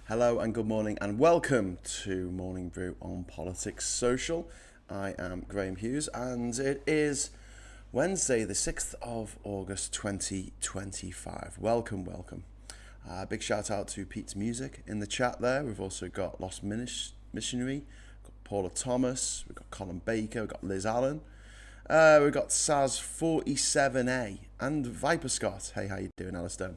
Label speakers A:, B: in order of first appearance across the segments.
A: Hello and good morning and welcome to Morning Brew on Politics Social. I am Graham Hughes and it is Wednesday the 6th of August 2025. Welcome. Big shout out to Pete's Music in the chat there. We've also got Lost Missionary, got Paula Thomas, we've got Colin Baker, we've got Liz Allen. We've got Saz47A and Viper Scott. Hey, how you doing, Alistair?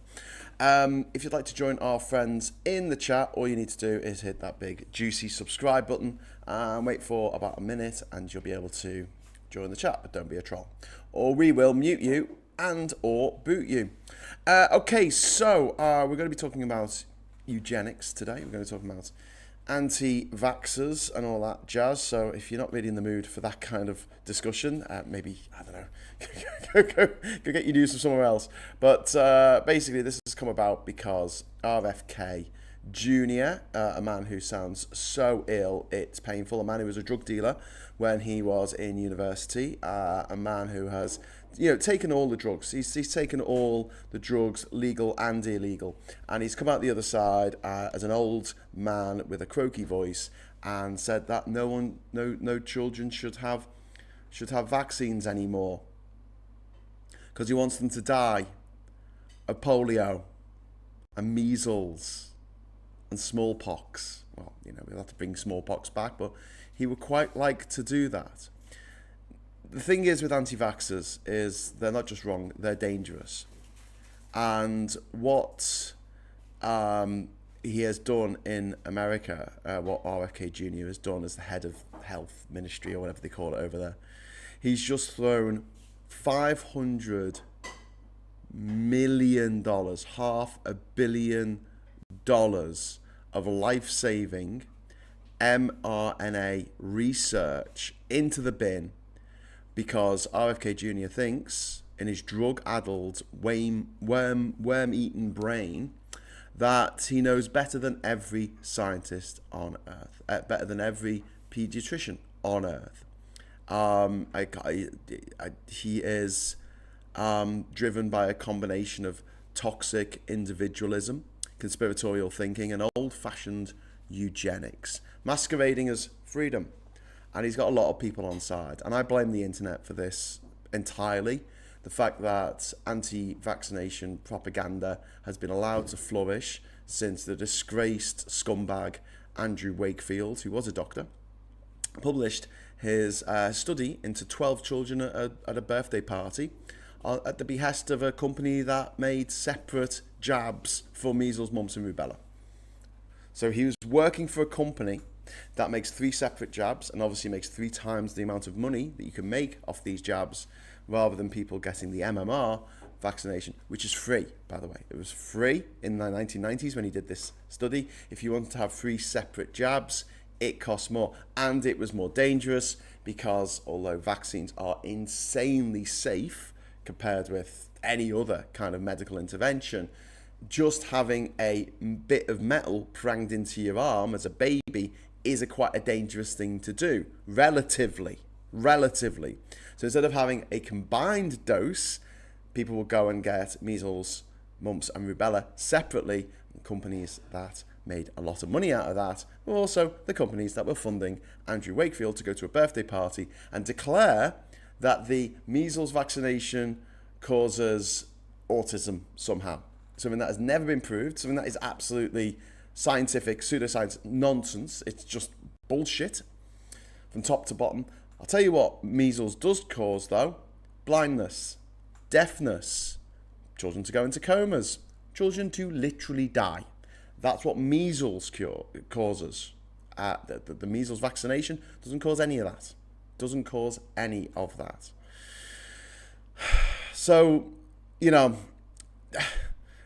A: If you'd like to join our friends in the chat, all you need to do is hit that big juicy subscribe button and wait for about a minute and you'll be able to join the chat, but don't be a troll. Or we will mute you and or boot you. Okay, so we're going to be talking about eugenics today. We're going to talk about anti-vaxxers and all that jazz. So if you're not really in the mood for that kind of discussion, maybe, I don't know, go get your news from somewhere else. But basically this has come about because RFK Jr, a man who sounds so ill, it's painful, a man who was a drug dealer when he was in university, a man who has taken all the drugs. He's taken all the drugs, legal and illegal, and he's come out the other side as an old man with a croaky voice and said that no children should have vaccines anymore because he wants them to die of polio and measles and smallpox. Well, we'll have to bring smallpox back, but he would quite like to do that. The thing is with anti-vaxxers is they're not just wrong, they're dangerous. And what he has done in America, what RFK Jr has done as the head of health ministry or whatever they call it over there, he's just thrown $500 million, $500 million of life-saving mRNA research into the bin because RFK Jr thinks in his drug-addled, worm-eaten brain that he knows better than every scientist on Earth, better than every pediatrician on Earth. He is driven by a combination of toxic individualism, conspiratorial thinking, and old-fashioned eugenics, masquerading as freedom. And he's got a lot of people on side. And I blame the internet for this entirely. The fact that anti-vaccination propaganda has been allowed to flourish since the disgraced scumbag Andrew Wakefield, who was a doctor, published his study into 12 children at a birthday party at the behest of a company that made separate jabs for measles, mumps and rubella. So he was working for a company that makes 3 separate jabs and obviously makes 3 times the amount of money that you can make off these jabs rather than people getting the MMR vaccination, which is free, by the way. It was free in the 1990s when he did this study. If you wanted to have 3 separate jabs, it cost more and it was more dangerous because although vaccines are insanely safe compared with any other kind of medical intervention, just having a bit of metal pranged into your arm as a baby is quite a dangerous thing to do, relatively. So instead of having a combined dose, people will go and get measles, mumps and rubella separately. Companies that made a lot of money out of that were also the companies that were funding Andrew Wakefield to go to a birthday party and declare that the measles vaccination causes autism somehow. Something that has never been proved, something that is absolutely scientific, pseudoscience nonsense. It's just bullshit from top to bottom. I'll tell you what measles does cause though: blindness, deafness, children to go into comas, children to literally die. That's what measles causes. The measles vaccination doesn't cause any of that. Doesn't cause any of that. So,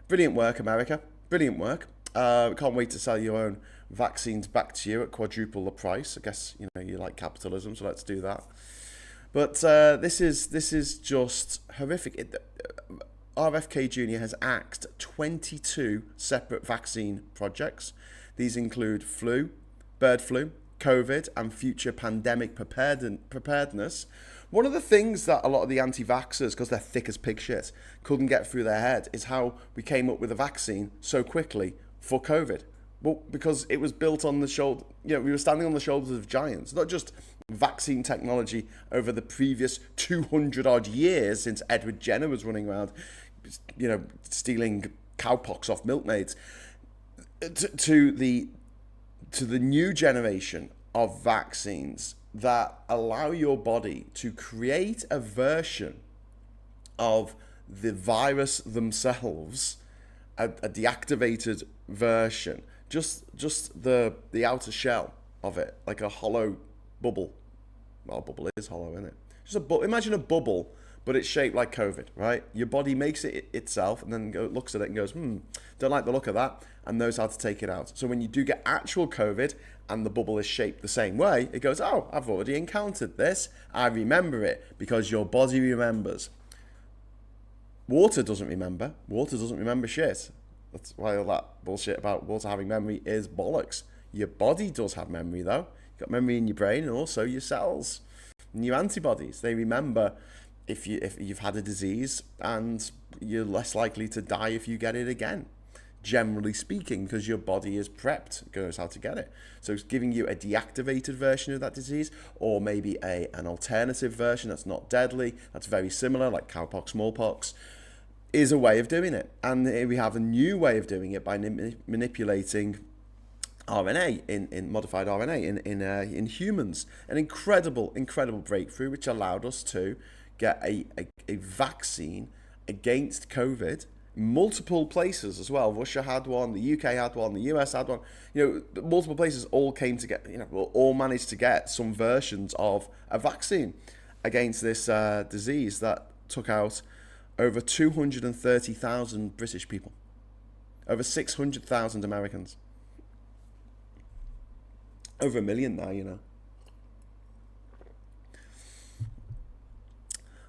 A: brilliant work, America. Brilliant work. Can't wait to sell your own vaccines back to you at quadruple the price. I guess you like capitalism, so let's do that. But this is just horrific. RFK Jr has axed 22 separate vaccine projects. These include flu, bird flu, COVID, and future pandemic preparedness. One of the things that a lot of the anti-vaxxers, because they're thick as pig shit, couldn't get through their head is how we came up with a vaccine so quickly for COVID. Well, because it was built on the shoulder, we were standing on the shoulders of giants, not just vaccine technology over the previous 200 odd years since Edward Jenner was running around, stealing cowpox off milkmaids, to the new generation of vaccines that allow your body to create a version of the virus themselves, a deactivated version, just the outer shell of it, like a hollow bubble. Well, a bubble is hollow, isn't it? Imagine a bubble, but it's shaped like COVID, right? Your body makes it itself and then looks at it and goes, don't like the look of that, and knows how to take it out. So when you do get actual COVID and the bubble is shaped the same way, it goes, oh, I've already encountered this. I remember it, because your body remembers. Water doesn't remember. Water doesn't remember shit. That's why all that bullshit about water having memory is bollocks. Your body does have memory, though. You've got memory in your brain and also your cells and your antibodies. They remember if you've had a disease, and you're less likely to die if you get it again, generally speaking, because your body is prepped, knows how to get it. So it's giving you a deactivated version of that disease, or maybe an alternative version that's not deadly, that's very similar, like cowpox, smallpox, is a way of doing it. And we have a new way of doing it by manipulating RNA, in modified RNA in humans. An incredible breakthrough, which allowed us to get a vaccine against COVID. Multiple places as well. Russia had one, the UK had one, the US had one. Multiple places all came to get, all managed to get some versions of a vaccine against this disease that took out over 230,000 British people, over 600,000 Americans, over 1 million now,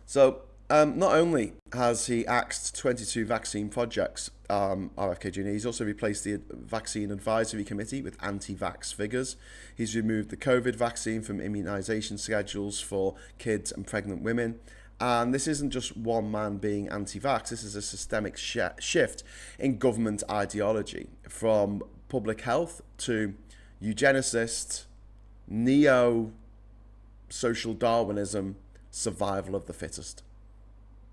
A: So not only has he axed 22 vaccine projects, RFK Jr., he's also replaced the Vaccine Advisory Committee with anti-vax figures. He's removed the COVID vaccine from immunisation schedules for kids and pregnant women. And this isn't just one man being anti-vax, this is a systemic shift in government ideology, from public health to eugenicist, neo-social Darwinism, survival of the fittest.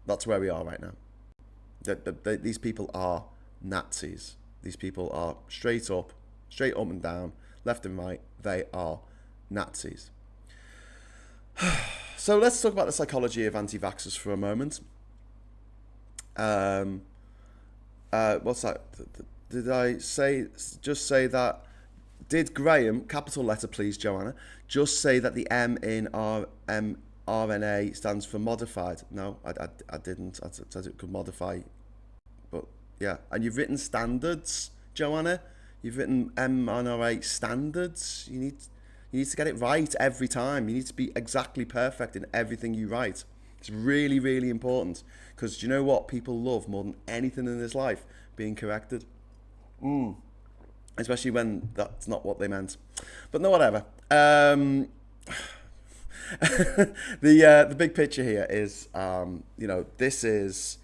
A: That's where we are right now. These people are Nazis. These people are straight up and down, left and right. They are Nazis. So let's talk about the psychology of anti-vaxxers for a moment. What's that? Did I just say that? Did Graham, capital letter please, Joanna, just say that the M in mRNA stands for modified? No, I didn't. I said it could modify. But yeah, and you've written standards, Joanna. You've written mRNA standards. You need to get it right every time. You need to be exactly perfect in everything you write. It's really, really important, because do you know what people love more than anything in this life? Being corrected. Especially when that's not what they meant. But no, whatever. The big picture here is, this is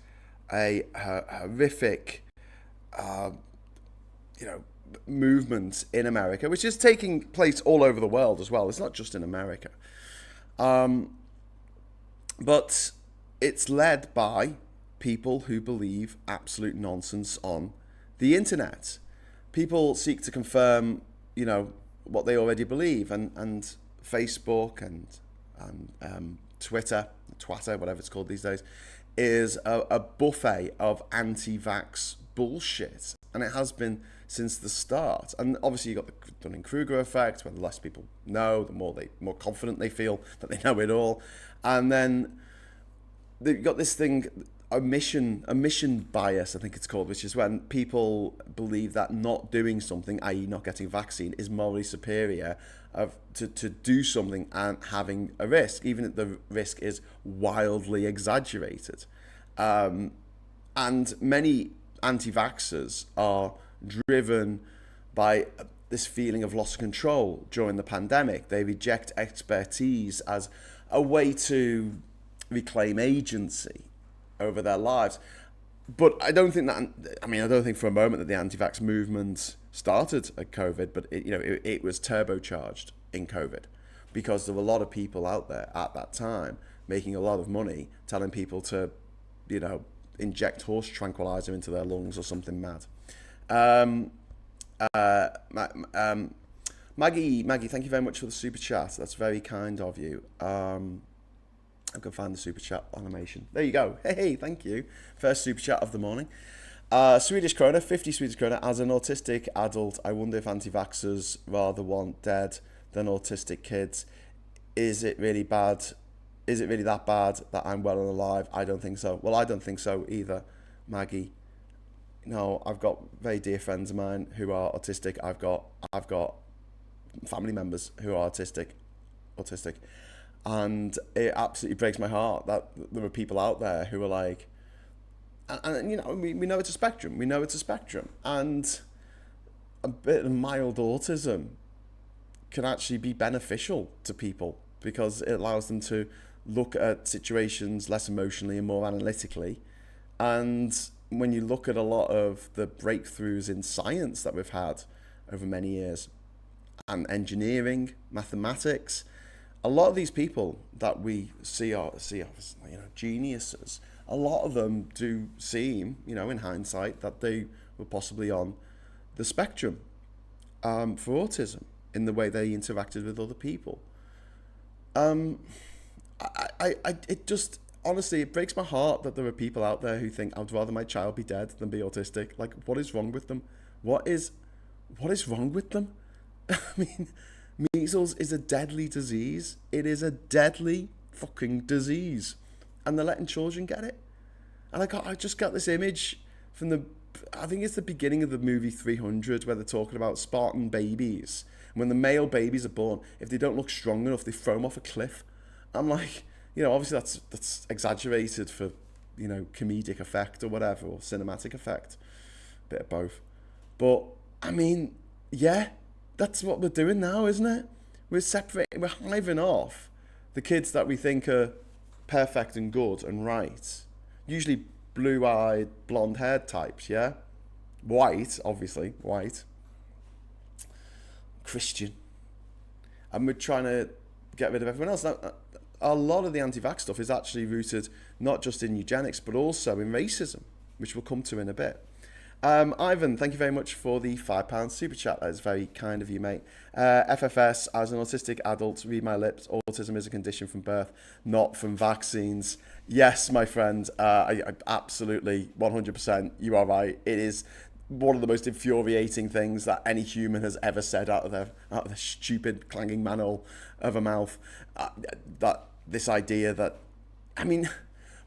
A: a horrific, movement in America, which is taking place all over the world as well. It's not just in America. But it's led by people who believe absolute nonsense on the internet. People seek to confirm, what they already believe, and Facebook and Twitter, whatever it's called these days, is a buffet of anti-vax bullshit, and it has been since the start. And obviously you got the Dunning-Kruger effect, where the less people know, the more confident they feel that they know it all. And then they've got this thing, omission bias, I think it's called, which is when people believe that not doing something, i.e. not getting a vaccine, is morally superior to do something and having a risk, even if the risk is wildly exaggerated. And many anti-vaxxers are driven by this feeling of loss of control during the pandemic. They reject expertise as a way to reclaim agency over their lives. But I don't think that. I mean, I don't think for a moment that the anti-vax movement started at COVID, but it was turbocharged in COVID because there were a lot of people out there at that time making a lot of money, telling people to, inject horse tranquilizer into their lungs or something mad. Um, Maggie, thank you very much for the super chat. That's very kind of you. I can find the super chat animation. There you go. Hey, thank you. First super chat of the morning. Swedish krona, 50 Swedish krona. As an autistic adult, I wonder if anti-vaxxers rather want dead than autistic kids. Is it really bad? Is it really that bad that I'm well and alive? I don't think so. Well, I don't think so either, Maggie. No, I've got very dear friends of mine who are autistic. I've got family members who are autistic. And it absolutely breaks my heart that there are people out there who are like, and we know it's a spectrum. We know it's a spectrum. And a bit of mild autism can actually be beneficial to people because it allows them to look at situations less emotionally and more analytically. And when you look at a lot of the breakthroughs in science that we've had over many years, and engineering, mathematics, a lot of these people that we see as geniuses, a lot of them do seem, in hindsight, that they were possibly on the spectrum for autism in the way they interacted with other people. It just, honestly, it breaks my heart that there are people out there who think I'd rather my child be dead than be autistic. Like, what is wrong with them? What is wrong with them? I mean, measles is a deadly disease. It is a deadly fucking disease. And they're letting children get it. And I just got this image from I think it's the beginning of the movie 300 where they're talking about Spartan babies. And when the male babies are born, if they don't look strong enough, they throw them off a cliff. I'm like, obviously that's exaggerated for, comedic effect or whatever, or cinematic effect. Bit of both. But, I mean, yeah. That's what we're doing now, isn't it? We're hiving off the kids that we think are perfect and good and right. Usually blue-eyed, blonde-haired types, yeah? White, obviously, white. Christian. And we're trying to get rid of everyone else. Now, a lot of the anti-vax stuff is actually rooted not just in eugenics, but also in racism, which we'll come to in a bit. Ivan, thank you very much for the £5 super chat. That is very kind of you, mate. FFS, as an autistic adult, read my lips. Autism is a condition from birth, not from vaccines. Yes, my friend, I absolutely 100%. You are right. It is one of the most infuriating things that any human has ever said out of their stupid clanging manhole of a mouth. That this idea that, I mean.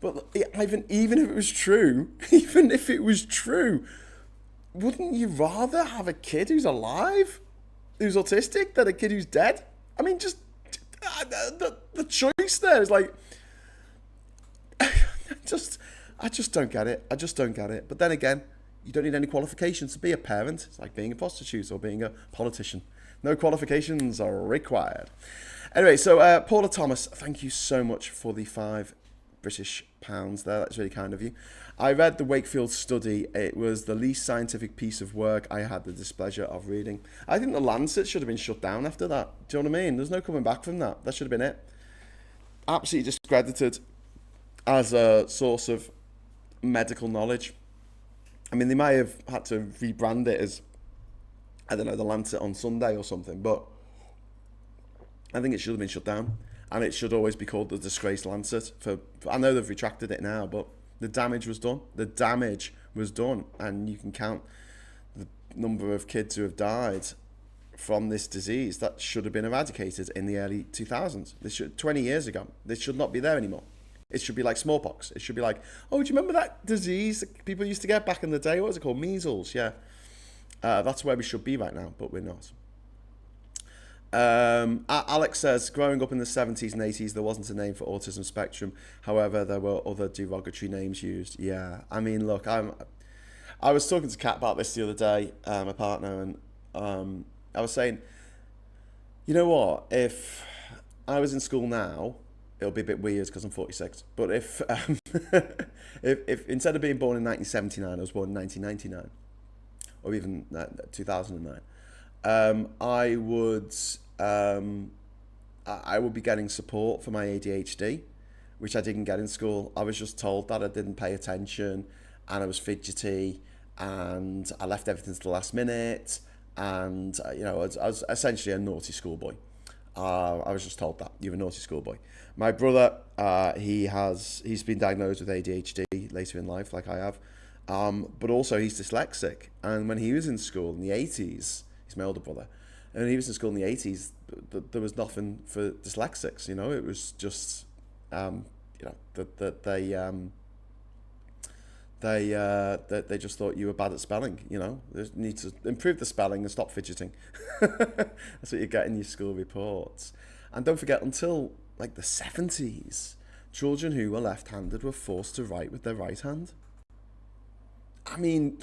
A: But even if it was true, wouldn't you rather have a kid who's alive, who's autistic, than a kid who's dead? I mean, just the choice there is like, I just don't get it. I just don't get it. But then again, you don't need any qualifications to be a parent. It's like being a prostitute or being a politician. No qualifications are required. Anyway, so Paula Thomas, thank you so much for the £5 British pounds there. That's really kind of you. I read the Wakefield study. It was the least scientific piece of work I had the displeasure of reading. I think the Lancet should have been shut down after that. Do you know what I mean? There's no coming back from that. That should have been it. Absolutely discredited as a source of medical knowledge. I mean, they might have had to rebrand it as, I don't know, the Lancet on Sunday or something, but I think it should have been shut down. And it should always be called the Disgraced Lancet. I know they've retracted it now, but the damage was done. The damage was done. And you can count the number of kids who have died from this disease that should have been eradicated in the early 2000s. 20 years ago. This should not be there anymore. It should be like smallpox. It should be like, oh, do you remember that disease that people used to get back in the day? What was it called? Measles, yeah. That's where we should be right now, but we're not. Alex says, growing up in the 70s and 80s, there wasn't a name for autism spectrum. However, there were other derogatory names used. Yeah, I mean, look, I was talking to Kat about this the other day, my partner, and I was saying, you know what? If I was in school now it'll be a bit weird because I'm 46. But if instead of being born in 1979, I was born in 1999, or even 2009, I would I would be getting support for my ADHD, which I didn't get in school. I was just told that I didn't pay attention, and I was fidgety, and I left everything to the last minute, and I was essentially a naughty schoolboy. I was just told that you're a naughty schoolboy. My brother, he's been diagnosed with ADHD later in life, like I have, but also he's dyslexic. And when he was in school in the 80s, he's my older brother, and when he was in school in the 80s, there was nothing for dyslexics. It was just that they just thought you were bad at spelling. They need to improve the spelling and stop fidgeting. That's what you get in your school reports. And don't forget, until like the 70s, children who were left-handed were forced to write with their right hand. I mean,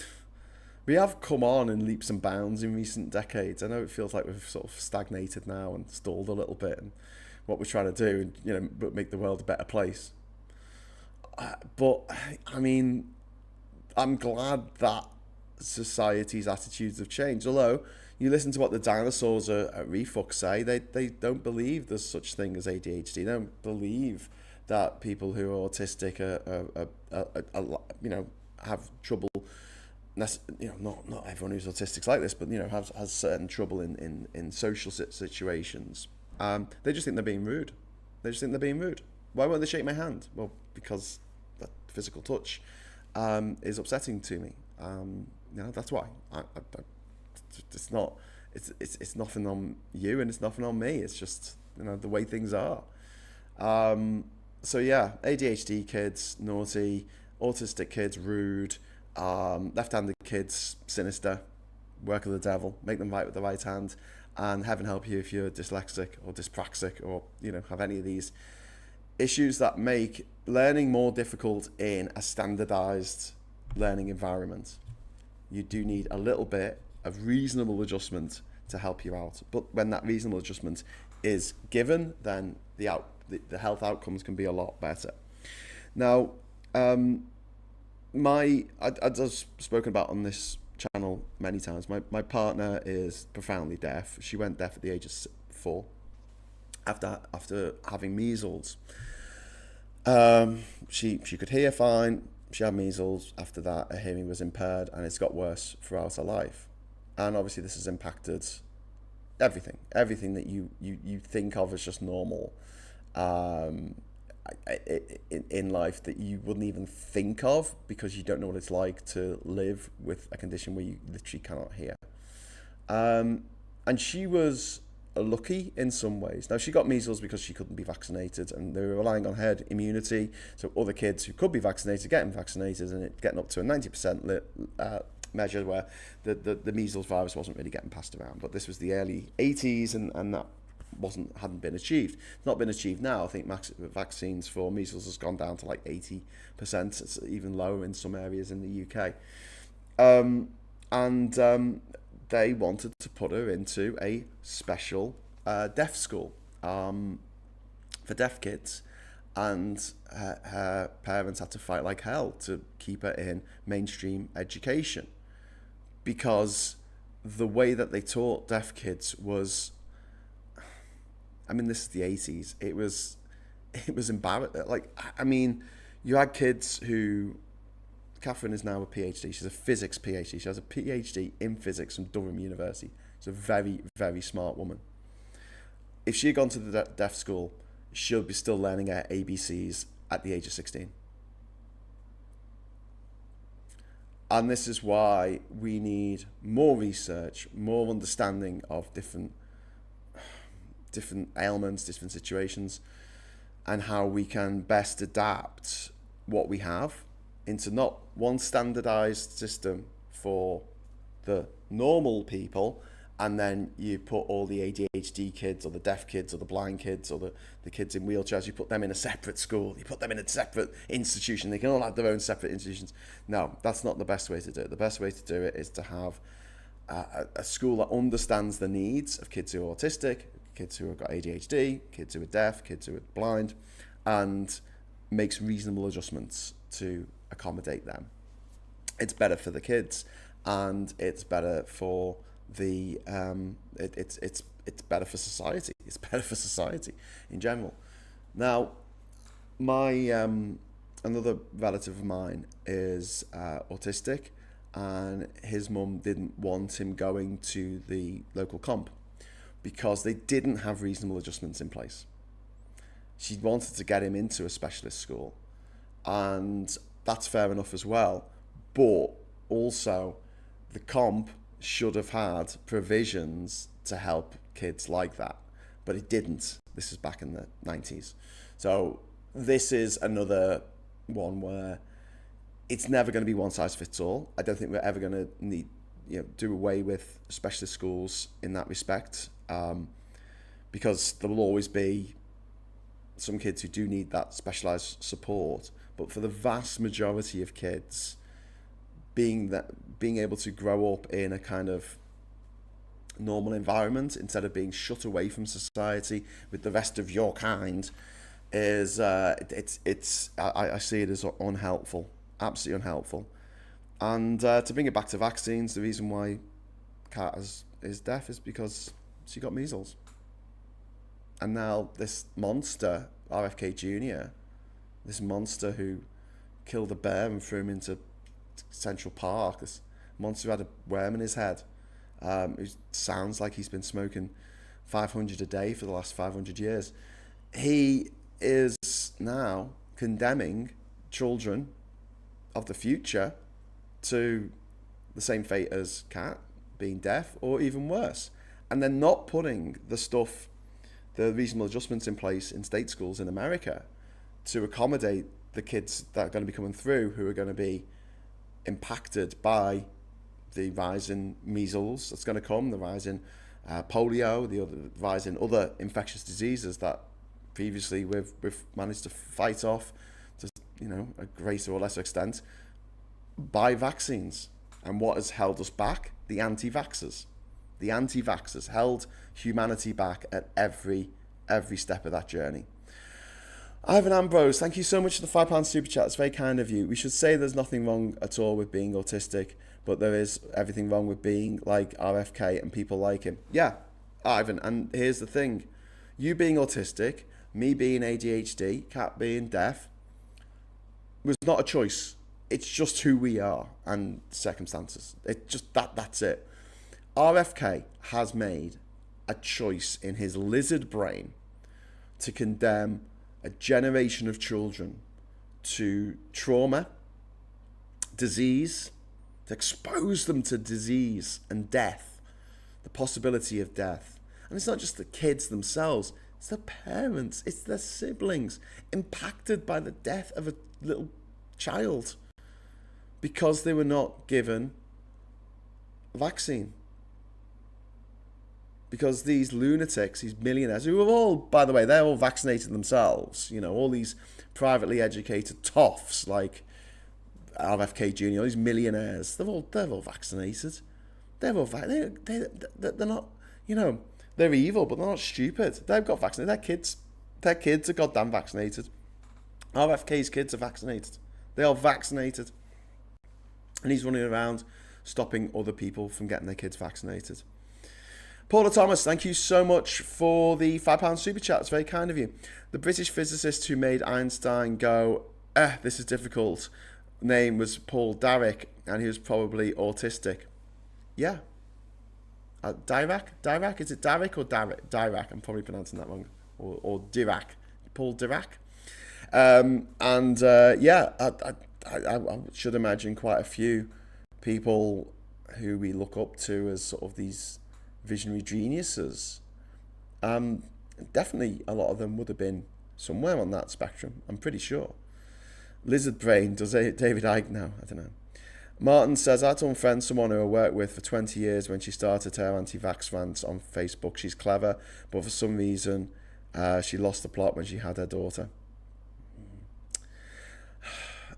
A: we have come on in leaps and bounds in recent decades. I know it feels like we've sort of stagnated now and stalled a little bit, and what we're trying to do, but make the world a better place. But I mean, I'm glad that society's attitudes have changed. Although you listen to what the dinosaurs at Refux say, they don't believe there's such thing as ADHD. They don't believe that people who are autistic have trouble. Not everyone who's autistic's like this, but has certain trouble in social situations. They just think they're being rude. Why won't they shake my hand? Well, because that physical touch is upsetting to me. That's why. It's not. It's nothing on you, and it's nothing on me. It's just the way things are. So yeah, ADHD kids naughty, autistic kids rude, left-handed kids sinister, work of the devil. Make them write with the right hand, and heaven help you if you're dyslexic or dyspraxic or have any of these issues that make learning more difficult in a standardized learning environment. You do need a little bit of reasonable adjustment to help you out. But when that reasonable adjustment is given, then the health outcomes can be a lot better. Now, I've spoken about on this channel many times. My partner is profoundly deaf. She went deaf at the age of 4 after having measles. She could hear fine. She had measles. After that, her hearing was impaired, and it's got worse throughout her life. And obviously, this has impacted everything that you think of as just normal in life, that you wouldn't even think of, because you don't know what it's like to live with a condition where you literally cannot hear. And she was lucky in some ways. Now, she got measles because she couldn't be vaccinated, and they were relying on herd immunity, so other kids who could be vaccinated getting vaccinated, and it getting up to a 90% measure where the measles virus wasn't really getting passed around. But this was the early 80s, and that hadn't been achieved. It's not been achieved now. I think vaccines for measles has gone down to like 80%. It's even lower in some areas in the UK. They wanted to put her into a special deaf school for deaf kids, and her parents had to fight like hell to keep her in mainstream education, because the way that they taught deaf kids was, I mean, this is the 80s. It was embarrassing. You had kids who, Catherine is now a PhD. She's a physics PhD. She has a PhD in physics from Durham University. She's a very, very smart woman. If she had gone to the deaf school, she'll be still learning her ABCs at the age of 16. And this is why we need more research, more understanding of different ailments, different situations, and how we can best adapt what we have into not one standardized system for the normal people, and then you put all the ADHD kids or the deaf kids or the blind kids or the kids in wheelchairs, you put them in a separate school, you put them in a separate institution. They can all have their own separate institutions. No, that's not the best way to do it. The best way to do it is to have a school that understands the needs of kids who are autistic, kids who have got ADHD, kids who are deaf, kids who are blind, and makes reasonable adjustments to accommodate them. It's better for the kids, and it's better for the it's better for society. It's better for society in general. Now, my another relative of mine is autistic, and his mum didn't want him going to the local comp because they didn't have reasonable adjustments in place. She wanted to get him into a specialist school, and that's fair enough as well. But also, the comp should have had provisions to help kids like that, but it didn't. This is back in the 90s. So this is another one where it's never going to be one size fits all. I don't think we're ever going to need, do away with specialist schools in that respect, because there will always be some kids who do need that specialized support. But for the vast majority of kids, being able to grow up in a kind of normal environment instead of being shut away from society with the rest of your kind is I see it as unhelpful, absolutely unhelpful. And to bring it back to vaccines, the reason why Kat is deaf is because she got measles. And now this monster, RFK Jr., this monster who killed a bear and threw him into Central Park, this monster who had a worm in his head, who sounds like he's been smoking 500 a day for the last 500 years. He is now condemning children of the future to the same fate as Kat, being deaf, or even worse. And they're not putting the reasonable adjustments in place in state schools in America to accommodate the kids that are going to be coming through who are going to be impacted by the rise in measles that's going to come, the rise in polio, the rise in other infectious diseases that previously we've managed to fight off to a greater or lesser extent by vaccines. And what has held us back? The anti-vaxxers. The anti-vaxxers held humanity back at every step of that journey. Ivan Ambrose, thank you so much for the £5 super chat. It's very kind of you. We should say there's nothing wrong at all with being autistic, but there is everything wrong with being like RFK and people like him. Yeah, Ivan, and here's the thing. You being autistic, me being ADHD, Kat being deaf, was not a choice. It's just who we are and circumstances. It's just that's it. RFK has made a choice in his lizard brain to condemn a generation of children to trauma, disease, to expose them to disease and death, the possibility of death. And it's not just the kids themselves, it's their parents, it's their siblings impacted by the death of a little child because they were not given a vaccine. Because these lunatics, these millionaires, who are all, by the way, they're all vaccinated themselves. All these privately educated toffs like RFK Jr., these millionaires, they're all vaccinated. They're not, they're evil, but they're not stupid. They've got vaccinated. Their kids are goddamn vaccinated. RFK's kids are vaccinated. They are vaccinated. And he's running around stopping other people from getting their kids vaccinated. Paula Thomas, thank you so much for the £5 super chat. It's very kind of you. The British physicist who made Einstein go, this is difficult, name was Paul Dirac, and he was probably autistic. Yeah. Dirac? Is it Dirac or Dirac? I'm probably pronouncing that wrong. Or Dirac. Paul Dirac. I should imagine quite a few people who we look up to as sort of these visionary geniuses. Definitely a lot of them would have been somewhere on that spectrum, I'm pretty sure. Lizard brain, does David Icke now? I don't know. Martin says, I had to unfriend someone who I worked with for 20 years when she started her anti-vax rants on Facebook. She's clever, but for some reason she lost the plot when she had her daughter.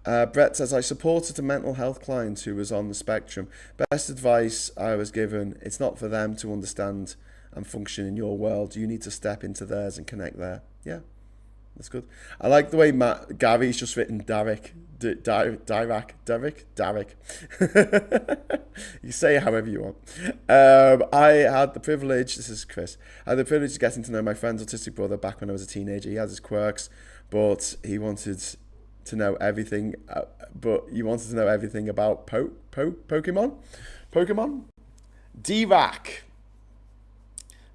A: Brett says, I supported a mental health client who was on the spectrum. Best advice I was given, it's not for them to understand and function in your world. You need to step into theirs and connect there. Yeah, that's good. I like the way Gary's just written Derek. Derek. You say it however you want. I had the privilege, this is Chris, I had the privilege of getting to know my friend's autistic brother back when I was a teenager. He has his quirks, but he wanted to know everything. About Pokemon. D-Vac.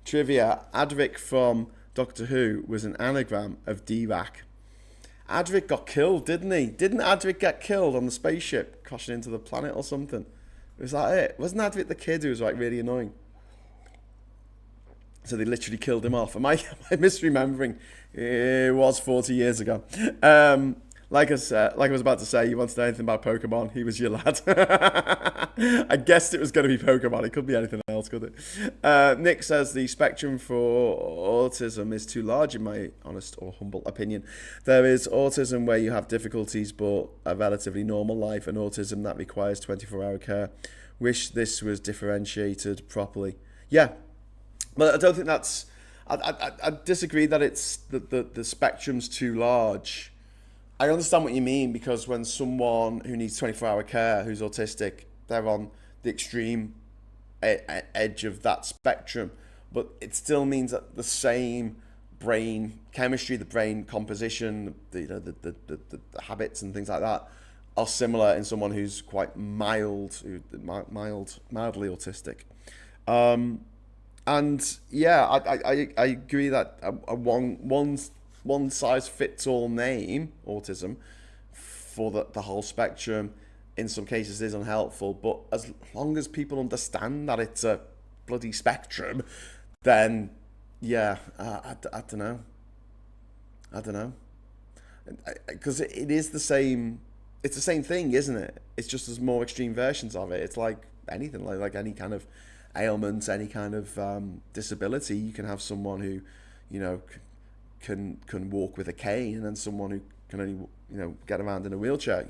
A: Trivia. Adric from Doctor Who was an anagram of D-Vac. Adric got killed, didn't he? Didn't Adric get killed on the spaceship crashing into the planet or something? Was that it? Wasn't Adric the kid who was like really annoying? So they literally killed him off. Am I misremembering? It was 40 years ago. Like I was about to say, you wanted to know anything about Pokemon, he was your lad. I guessed it was going to be Pokemon. It could be anything else, could it? Nick says the spectrum for autism is too large, in my honest or humble opinion. There is autism where you have difficulties but a relatively normal life, and autism that requires 24-hour care. Wish this was differentiated properly. Yeah, but I don't think that's... I disagree that it's the spectrum's too large. I understand what you mean, because when someone who needs 24-hour care, who's autistic, they're on the extreme edge of that spectrum, but it still means that the same brain chemistry, the brain composition, the habits and things like that are similar in someone who's quite mildly autistic. And yeah, I agree that a one size fits all name, autism, for the whole spectrum in some cases is unhelpful, but as long as people understand that it's a bloody spectrum, then yeah, I don't know, because it is the same, it's the same thing, isn't it? It's just there's more extreme versions of it. It's like anything, like any kind of ailment, any kind of disability. You can have someone who, can walk with a cane, and then someone who can only get around in a wheelchair.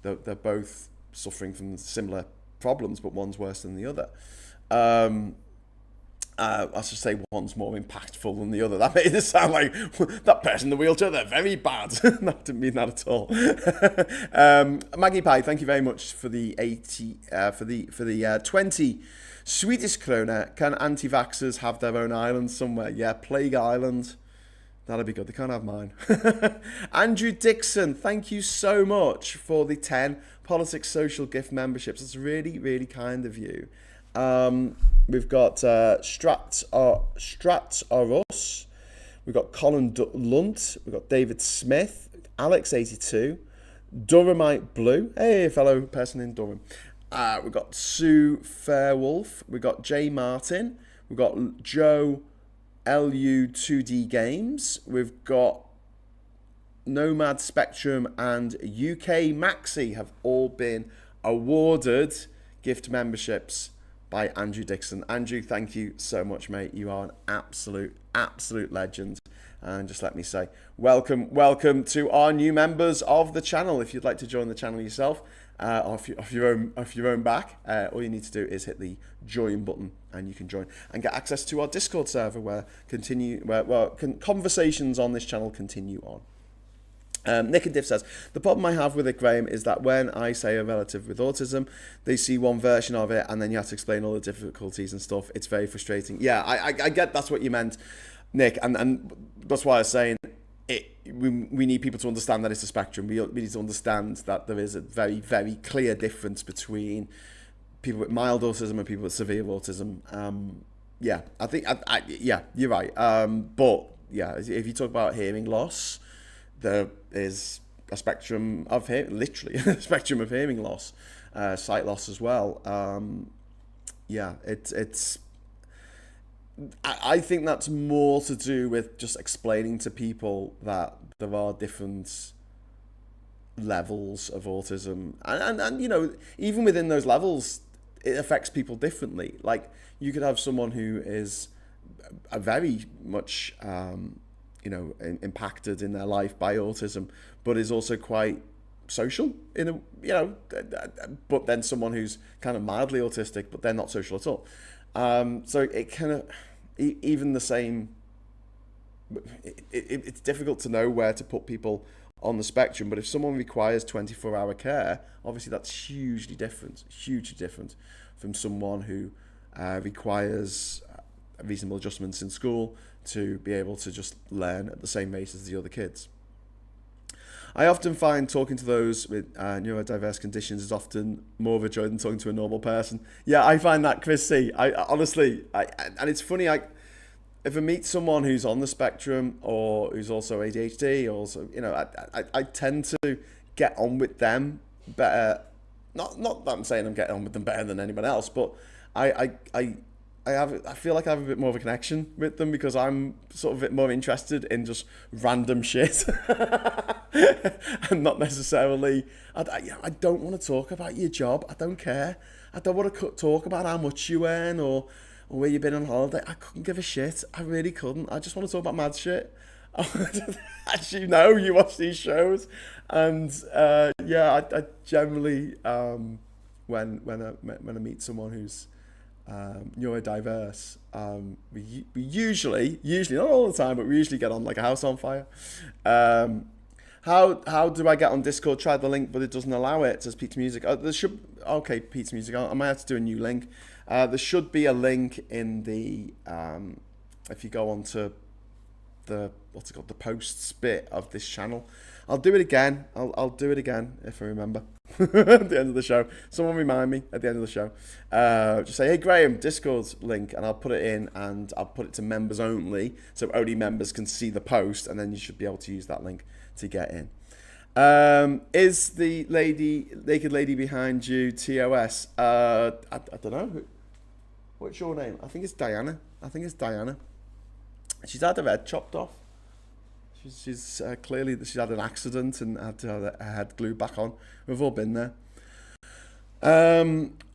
A: They're both suffering from similar problems, but one's worse than the other. I should say one's more impactful than the other. That made it sound like that person in the wheelchair, they're very bad. That didn't mean that at all. Maggie Pie, thank you very much for the 20 Swedish krona. Can anti-vaxxers have their own island somewhere? Yeah, Plague Island. That'll be good. They can't have mine. Andrew Dixon, thank you so much for the 10 Politics Social Gift memberships. It's really, really kind of you. We've got Strat or Us. We've got Colin Lunt. We've got David Smith. Alex82. Durhamite Blue. Hey, fellow person in Durham. We've got Sue Fairwolf. We've got Jay Martin. We've got Joe LU2D Games. We've got Nomad Spectrum and UK Maxi have all been awarded gift memberships by Andrew Dixon. Andrew, thank you so much, mate. You are an absolute legend. And just let me say, welcome to our new members of the channel. If you'd like to join the channel yourself, off your own back, all you need to do is hit the join button and you can join and get access to our Discord server where conversations on this channel continue on. Nick and Diff says, the problem I have with it, Graham, is that when I say a relative with autism, they see one version of it and then you have to explain all the difficulties and stuff. It's very frustrating. Yeah, I get that's what you meant, Nick, and that's why I was saying we need people to understand that it's a spectrum. We need to understand that there is a very, very clear difference between people with mild autism and people with severe autism. Yeah, I think, yeah, you're right. But yeah, if you talk about hearing loss, there is a spectrum of literally a spectrum of hearing loss, sight loss as well. Yeah, it's. I think that's more to do with just explaining to people that there are different levels of autism, and even within those levels, it affects people differently. Like you could have someone who is a very much impacted in their life by autism, but is also quite social but then someone who's kind of mildly autistic, but they're not social at all. So it kind of, even the same, it's difficult to know where to put people on the spectrum, but if someone requires 24-hour care, obviously that's hugely different from someone who requires reasonable adjustments in school to be able to just learn at the same rate as the other kids. I often find talking to those with neurodiverse conditions is often more of a joy than talking to a normal person. Yeah, I find that, Chris C. Honestly, and it's funny, if I meet someone who's on the spectrum or who's also ADHD, or also, I tend to get on with them better. Not that I'm saying I'm getting on with them better than anyone else, but I feel like I have a bit more of a connection with them because I'm sort of a bit more interested in just random shit and not necessarily. I don't want to talk about your job. I don't care. I don't want to talk about how much you earn or where you've been on holiday. I couldn't give a shit. I really couldn't. I just want to talk about mad shit. As you know, you watch these shows, and I generally when I meet someone who's neurodiverse, we usually not all the time, but we usually get on like a house on fire. How do I get on Discord? Tried the link, but it doesn't allow it. It says Pete's Music. Pete's Music. I might have to do a new link. There should be a link in the if you go onto the the posts bit of this channel. I'll do it again. I'll do it again if I remember at the end of the show. Someone remind me at the end of the show. Just say, hey Graham, Discord's link, and I'll put it in, and I'll put it to members only, so only members can see the post, and then you should be able to use that link to get in. Is the naked lady behind you TOS? I don't know. What's your name? I think it's Diana. She's had her head chopped off. She's clearly she's had an accident and had to have her head glued back on. We've all been there.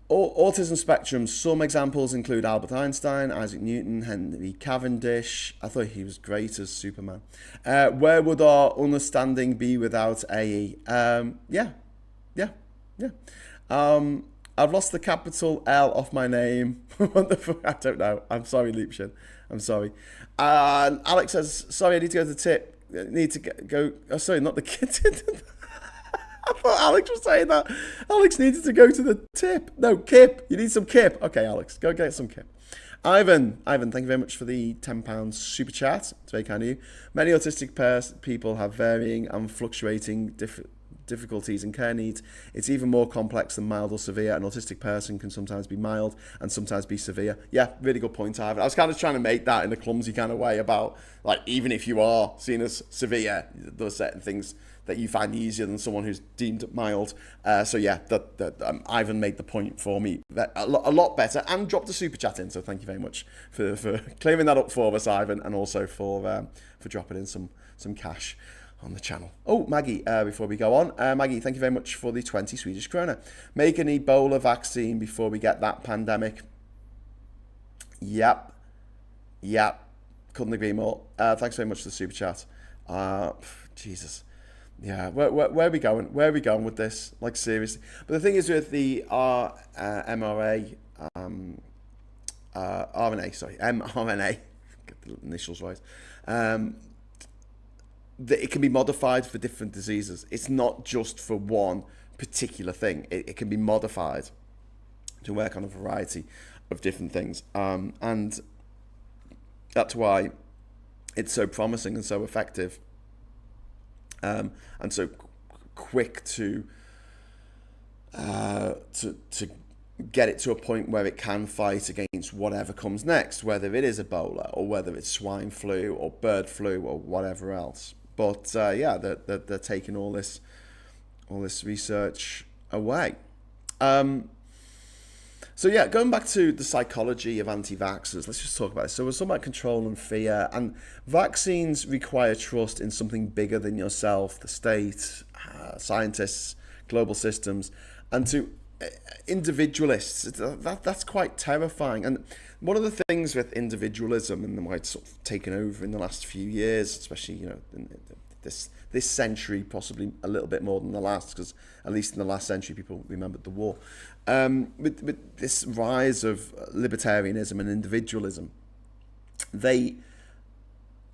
A: Autism spectrum. Some examples include Albert Einstein, Isaac Newton, Henry Cavendish. I thought he was great as Superman. Where would our understanding be without AE? Yeah. I've lost the capital L off my name. What the fuck? I don't know. I'm sorry, Leapshin. I'm sorry. Alex says, sorry, I need to go to the tip. I need to go. Oh, sorry, not the kid. I thought Alex was saying that. Alex needed to go to the tip. No, Kip. You need some Kip. Okay, Alex, go get some Kip. Ivan, thank you very much for the £10 super chat. It's very kind of you. Many autistic people have varying and fluctuating difficulties and care needs. It's even more complex than mild or severe. An autistic person can sometimes be mild and sometimes be severe. Yeah, really good point, Ivan. I was kind of trying to make that in a clumsy kind of way about, like, even if you are seen as severe, there are certain things that you find easier than someone who's deemed mild. So yeah, Ivan made the point for me a lot better and dropped a super chat in. So thank you very much for clearing that up for us, Ivan, and also for dropping in some cash on the channel. Oh, Maggie, before we go on, Maggie, thank you very much for the 20 Swedish krona. Make an Ebola vaccine before we get that pandemic. Yep. Couldn't agree more. Thanks very much for the super chat. Jesus. Yeah, where are we going? Where are we going with this? Like, seriously. But the thing is with the mRNA, mRNA, get the initials right, that it can be modified for different diseases. It's not just for one particular thing. It can be modified to work on a variety of different things. And that's why it's so promising and so effective, and so quick to get it to a point where it can fight against whatever comes next, whether it is Ebola or whether it's swine flu or bird flu or whatever else. But they're taking all this research away. So yeah, going back to the psychology of anti-vaxxers, let's just talk about this. So we're talking about control and fear, and vaccines require trust in something bigger than yourself, the state, scientists, global systems, and to individualists. That's quite terrifying. And one of the things with individualism and the way it's sort of taken over in the last few years, especially in this century, possibly a little bit more than the last, because at least in the last century people remembered the war. With this rise of libertarianism and individualism, they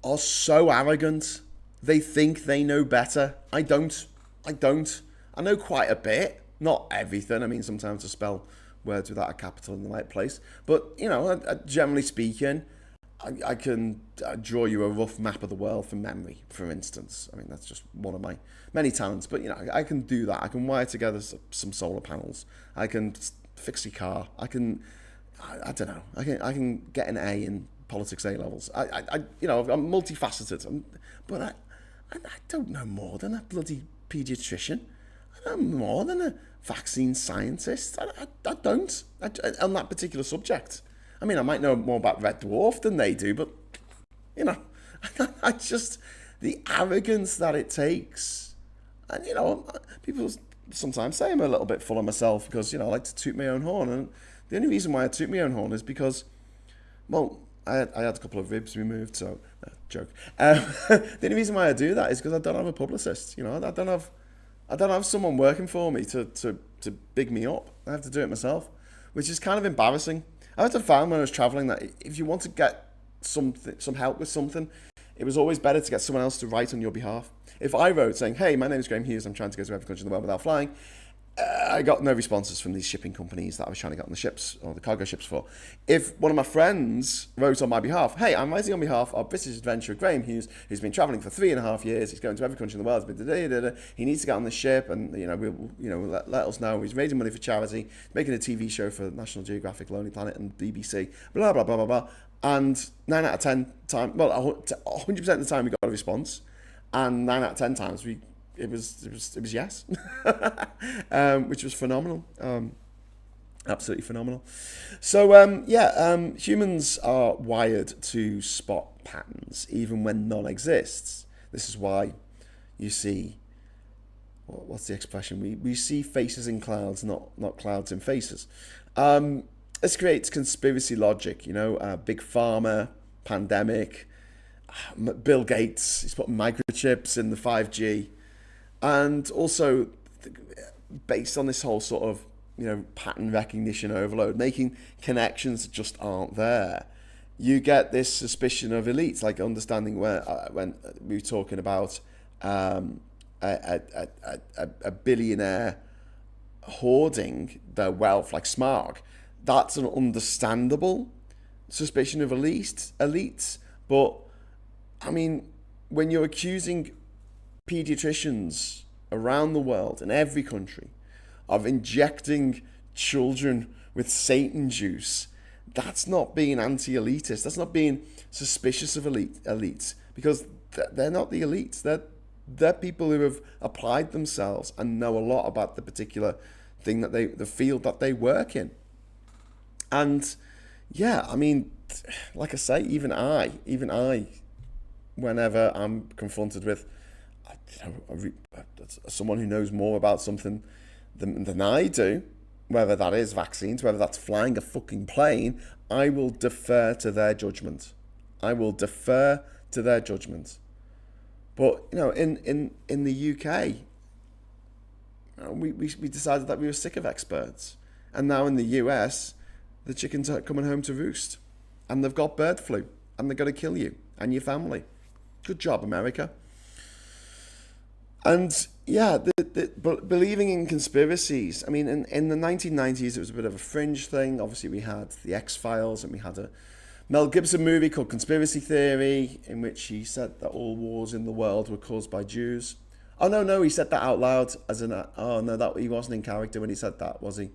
A: are so arrogant. They think they know better. I don't. I know quite a bit, not everything. I mean, sometimes I spell words without a capital in the right place. But, you know, generally speaking, I can draw you a rough map of the world from memory, for instance. I mean, that's just one of my many talents. But, you know, I can do that. I can wire together some solar panels. I can fix your car. I don't know. I can get an A in politics A levels. You know, I'm multifaceted. But I don't know more than a bloody paediatrician. I know more than a vaccine scientist. I don't on that particular subject. I mean, I might know more about red dwarf than they do, but, you know, I just, the arrogance that it takes. And, you know, people sometimes say I'm a little bit full of myself because, you know, I like to toot my own horn. And the only reason why I toot my own horn is because, well, I had a couple of ribs removed, so, joke. The only reason why I do that is because I don't have a publicist, you know, I don't have someone working for me to big me up. I have to do it myself, which is kind of embarrassing. I had to find when I was traveling that if you want to get some help with something, it was always better to get someone else to write on your behalf. If I wrote saying, hey, my name is Graham Hughes, I'm trying to go to every country in the world without flying, I got no responses from these shipping companies that I was trying to get on the ships or the cargo ships for. If one of my friends wrote on my behalf, hey, I'm writing on behalf of British adventurer Graham Hughes, who's been travelling for 3.5 years, he's going to every country in the world, he needs to get on the ship, and let us know. He's raising money for charity, making a TV show for National Geographic, Lonely Planet, and BBC, blah blah blah blah blah. And 9 out of 10 times, well, 100% of the time we got a response, and 9 out of 10 times it was yes, which was phenomenal, absolutely phenomenal. So humans are wired to spot patterns even when none exists. This is why you see, what's the expression? We see faces in clouds, not clouds in faces. This creates conspiracy logic. You know, big pharma, pandemic, Bill Gates. He's putting microchips in the 5G. And also, based on this whole sort of, you know, pattern recognition overload, making connections that just aren't there, you get this suspicion of elites, like understanding where when we were talking about a billionaire hoarding their wealth like Smog. That's an understandable suspicion of elites. But, I mean, when you're accusing pediatricians around the world in every country of injecting children with Satan juice, that's not being anti-elitist. That's not being suspicious of elites, because they're not the elites. They're people who have applied themselves and know a lot about the particular thing the field that they work in. And yeah, I mean, like I say, even I, whenever I'm confronted with someone who knows more about something than I do, whether that is vaccines, whether that's flying a fucking plane, I will defer to their judgment. But, you know, in the UK, we decided that we were sick of experts. And now in the US, the chickens are coming home to roost. And they've got bird flu. And they're going to kill you and your family. Good job, America. And yeah, but believing in conspiracies, I mean, in the 1990s, it was a bit of a fringe thing. Obviously, we had the X-Files, and we had a Mel Gibson movie called Conspiracy Theory, in which he said that all wars in the world were caused by Jews. Oh, no, he said that out loud as that he wasn't in character when he said that, was he?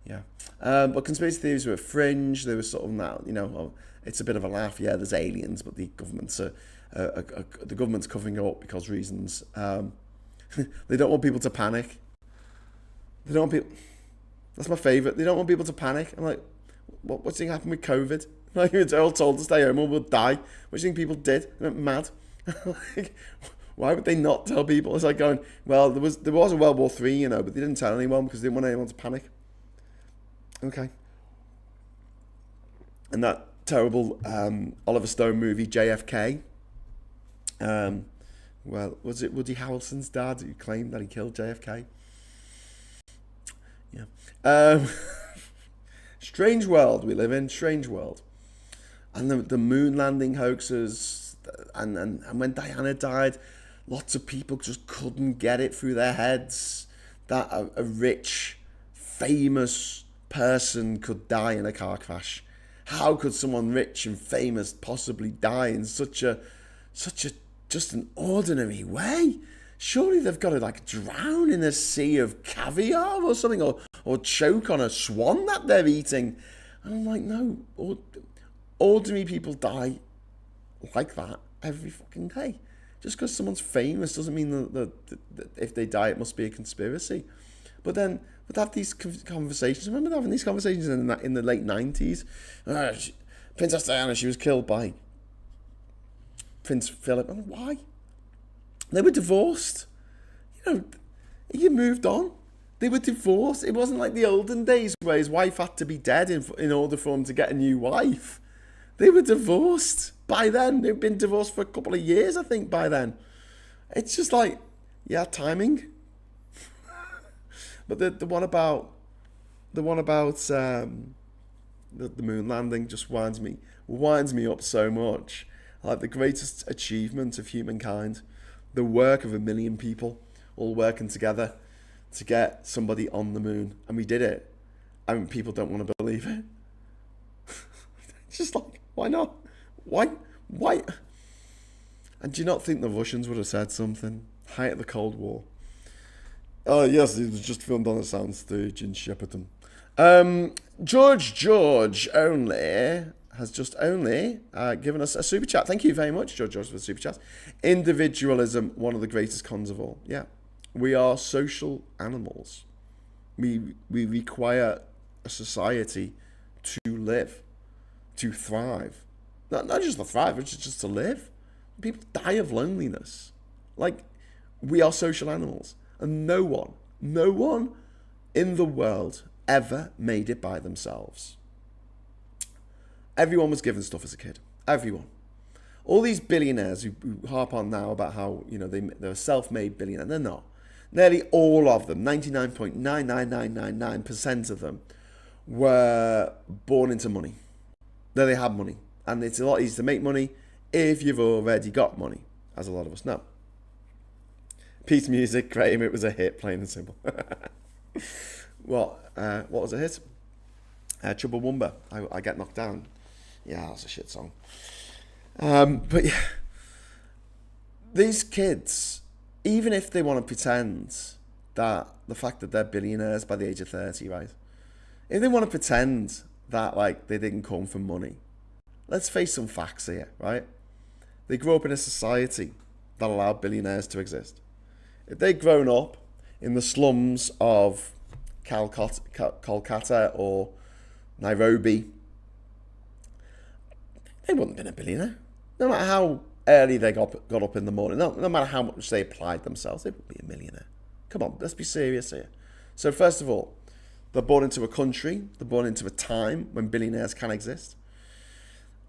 A: Yeah. But conspiracy theories were fringe. They were sort of now, you know, it's a bit of a laugh. Yeah, there's aliens, but the government's covering it up because reasons. They don't want people to panic. That's my favourite. They don't want people to panic. I'm like, what's going to happen with COVID? Like, we're all told to stay home or we'll die. What do you think people did? They went mad. Like, why would they not tell people? It's like going, well, there was a World War III, you know, but they didn't tell anyone because they didn't want anyone to panic. Okay. And that terrible Oliver Stone movie, JFK, Well, was it Woody Harrelson's dad who claimed that he killed JFK? Yeah. Strange world we live in, strange world. And the moon landing hoaxes, and when Diana died, lots of people just couldn't get it through their heads that a rich, famous person could die in a car crash. How could someone rich and famous possibly die in such a just an ordinary way? Surely they've got to like drown in a sea of caviar or something, or choke on a swan that they're eating. And I'm like, no, ordinary people die like that every fucking day. Just because someone's famous doesn't mean that if they die it must be a conspiracy. But then we'd have these conversations. I remember having these conversations in the late 90s. Princess Diana, she was killed by Prince Philip. I'm like, why? They were divorced. You moved on. They were divorced. It wasn't like the olden days where his wife had to be dead in order for him to get a new wife. They were divorced by then. They've been divorced for a couple of years, I think, by then. It's just like, yeah, timing. But the one about the moon landing just winds me up so much. Like the greatest achievement of humankind, the work of 1 million people all working together to get somebody on the moon, and we did it. And people don't want to believe it. It's just like, why not? Why? And do you not think the Russians would have said something? Height of the Cold War. Oh, yes, it was just filmed on a soundstage in Shepperton. George only has just given us a super chat. Thank you very much, George, for the super chat. Individualism, one of the greatest cons of all. Yeah, we are social animals. We require a society to live, to thrive. Not just to thrive, it's just to live. People die of loneliness. Like, we are social animals. And no one in the world ever made it by themselves. Everyone was given stuff as a kid. Everyone. All these billionaires who harp on now about how, they're self-made billionaires. They're not. Nearly all of them, 99.99999% of them, were born into money. They had money. And it's a lot easier to make money if you've already got money, as a lot of us know. Peace music, Graham, it was a hit, plain and simple. What was a hit? Chumbawamba, I Get Knocked Down. Yeah, that's a shit song. But yeah, these kids, even if they want to pretend that the fact that they're billionaires by the age of 30, right? If they want to pretend that like they didn't come from money, let's face some facts here, right? They grew up in a society that allowed billionaires to exist. If they'd grown up in the slums of Kolkata or Nairobi, they wouldn't have been a billionaire. No matter how early they got up in the morning, no matter how much they applied themselves, they wouldn't be a millionaire. Come on, let's be serious here. So first of all, they're born into a country, they're born into a time when billionaires can exist.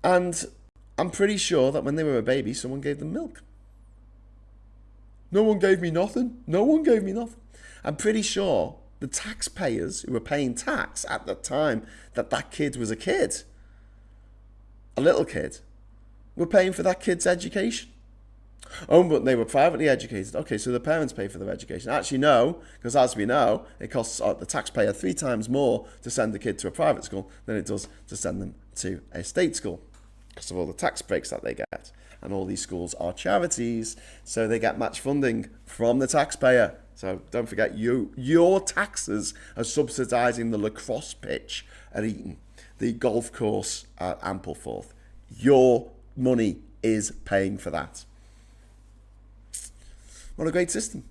A: And I'm pretty sure that when they were a baby, someone gave them milk. No one gave me nothing. I'm pretty sure the taxpayers who were paying tax at the time that kid was a kid, a little kid, were paying for that kid's education. Oh, but they were privately educated. Okay, so the parents pay for their education. Actually, no, because as we know, it costs the taxpayer 3 times more to send the kid to a private school than it does to send them to a state school, because of all the tax breaks that they get. And all these schools are charities, so they get match funding from the taxpayer. So don't forget, your taxes are subsidising the lacrosse pitch at Eton, the golf course at Ampleforth. Your money is paying for that. What a great system.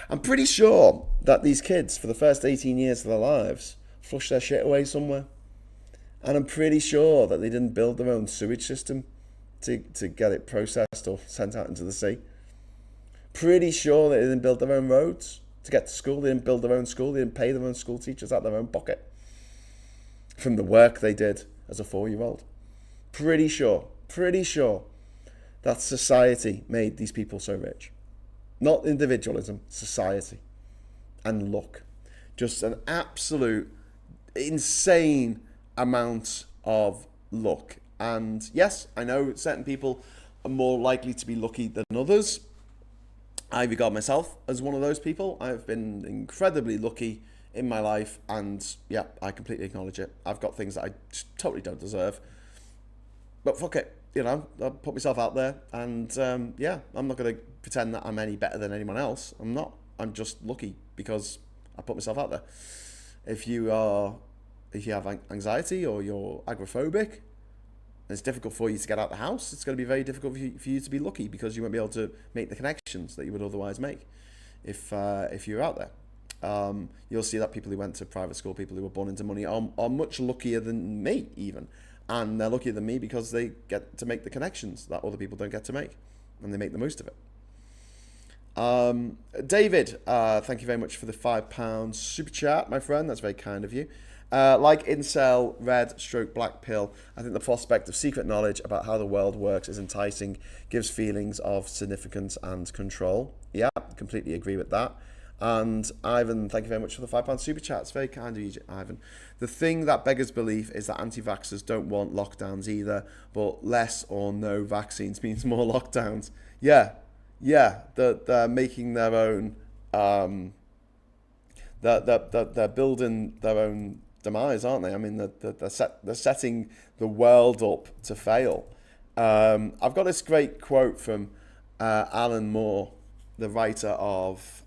A: I'm pretty sure that these kids, for the first 18 years of their lives, flush their shit away somewhere. And I'm pretty sure that they didn't build their own sewage system to get it processed or sent out into the sea. Pretty sure they didn't build their own roads to get to school. They didn't build their own school. They didn't pay their own school teachers out of their own pocket from the work they did as a 4-year-old. Pretty sure that society made these people so rich. not individualism, society, and luck. Just an absolute insane amount of luck. And yes, I know certain people are more likely to be lucky than others. I regard myself as one of those people. I've been incredibly lucky in my life, and yeah, I completely acknowledge it. I've got things that I totally don't deserve, but fuck it, I'll put myself out there, and yeah, I'm not going to pretend that I'm any better than anyone else. I'm not. I'm just lucky because I put myself out there. If you have anxiety or you're agoraphobic, it's difficult for you to get out the house. It's going to be very difficult for you to be lucky because you won't be able to make the connections that you would otherwise make if you're out there. You'll see that people who went to private school, people who were born into money, are much luckier than me even. And they're luckier than me because they get to make the connections that other people don't get to make, and they make the most of it. David, thank you very much for the £5 super chat, my friend. That's very kind of you. Like incel, red/black pill, I think the prospect of secret knowledge about how the world works is enticing, gives feelings of significance and control. Yeah, completely agree with that. And Ivan, thank you very much for the £5 super chat. It's very kind of you, Ivan. The thing that beggars belief is that anti-vaxxers don't want lockdowns either, but less or no vaccines means more lockdowns. Yeah, they're making their own. They're building their own demise, aren't they? I mean, they're setting the world up to fail. I've got this great quote from Alan Moore, the writer of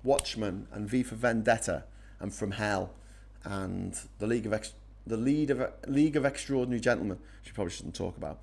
A: Watchmen and V for Vendetta and From Hell and the League of Extraordinary Gentlemen, which we probably shouldn't talk about.